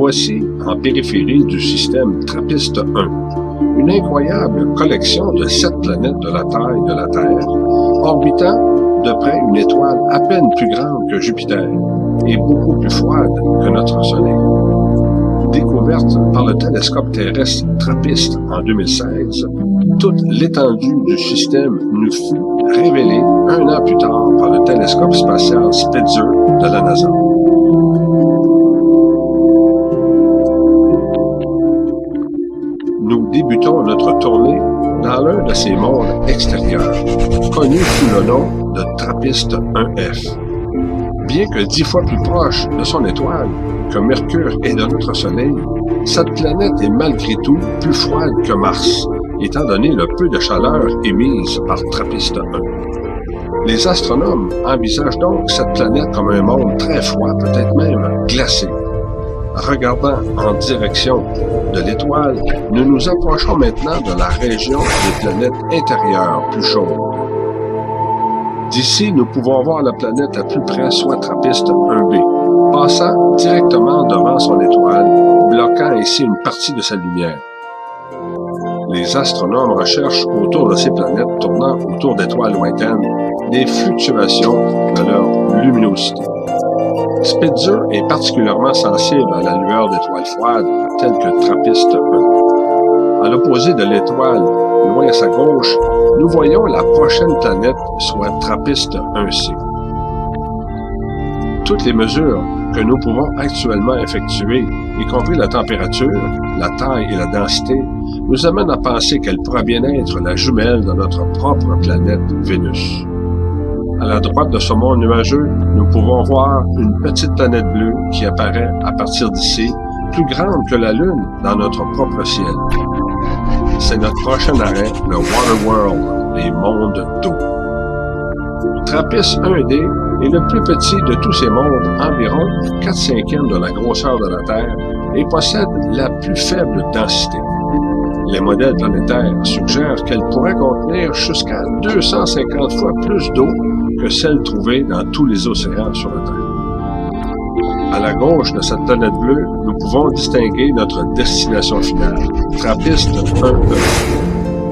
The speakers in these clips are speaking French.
voici en périphérie du système TRAPPIST-1, une incroyable collection de 7 planètes de la taille de la Terre, orbitant de près une étoile à peine plus grande que Jupiter et beaucoup plus froide que notre Soleil. Découverte par le télescope terrestre TRAPPIST en 2016, toute l'étendue du système nous fut révélée 1 an plus tard par le télescope spatial Spitzer de la NASA. Nous débutons notre tournée dans l'un de ces mondes extérieurs, connu sous le nom de TRAPPIST-1F. Bien que 10 fois plus proche de son étoile que Mercure et de notre Soleil, cette planète est malgré tout plus froide que Mars, étant donné le peu de chaleur émise par TRAPPIST-1. Les astronomes envisagent donc cette planète comme un monde très froid, peut-être même glacé. Regardant en direction de l'étoile, nous nous approchons maintenant de la région des planètes intérieures plus chaudes. D'ici, nous pouvons voir la planète la plus près, soit TRAPPIST-1b, passant directement devant son étoile, bloquant ainsi une partie de sa lumière. Les astronomes recherchent autour de ces planètes tournant autour d'étoiles lointaines des fluctuations de leur luminosité. Spitzer est particulièrement sensible à la lueur d'étoiles froides telles que TRAPPIST-1. À l'opposé de l'étoile, loin à sa gauche, nous voyons la prochaine planète, soit TRAPPIST-1c. Toutes les mesures que nous pouvons actuellement effectuer, y compris la température, la taille et la densité, nous amènent à penser qu'elle pourra bien être la jumelle de notre propre planète Vénus. À la droite de ce monde nuageux, nous pouvons voir une petite planète bleue qui apparaît à partir d'ici, plus grande que la Lune dans notre propre ciel. C'est notre prochain arrêt, le Waterworld, les mondes d'eau. TRAPPIST-1d est le plus petit de tous ces mondes, environ 4/5 de la grosseur de la Terre, et possède la plus faible densité. Les modèles planétaires suggèrent qu'elle pourrait contenir jusqu'à 250 fois plus d'eau que celle trouvée dans tous les océans sur la Terre. À la gauche de cette planète bleue, nous pouvons distinguer notre destination finale, TRAPPIST-1e.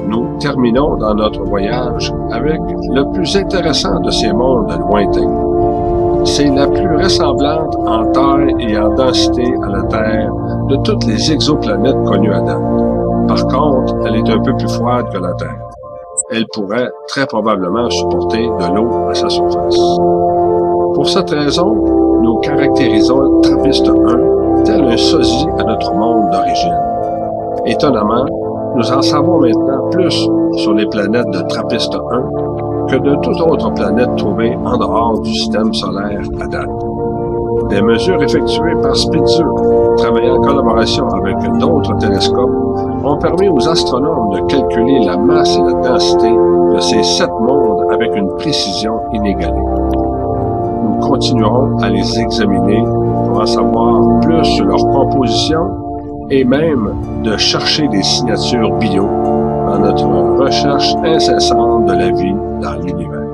Nous terminons dans notre voyage avec le plus intéressant de ces mondes lointains. C'est la plus ressemblante en taille et en densité à la Terre de toutes les exoplanètes connues à date. Par contre, elle est un peu plus froide que la Terre. Elle pourrait très probablement supporter de l'eau à sa surface. Pour cette raison, nous caractérisons TRAPPIST-1 tel un sosie à notre monde d'origine. Étonnamment, nous en savons maintenant plus sur les planètes de TRAPPIST-1 que de toute autre planète trouvée en dehors du système solaire à date. Des mesures effectuées par Spitzer, travaillant en collaboration avec d'autres télescopes, ont permis aux astronomes de calculer la masse et la densité de ces 7 mondes avec une précision inégalée. Nous continuerons à les examiner pour en savoir plus sur leur composition et même de chercher des signatures bio dans notre recherche incessante de la vie dans l'univers.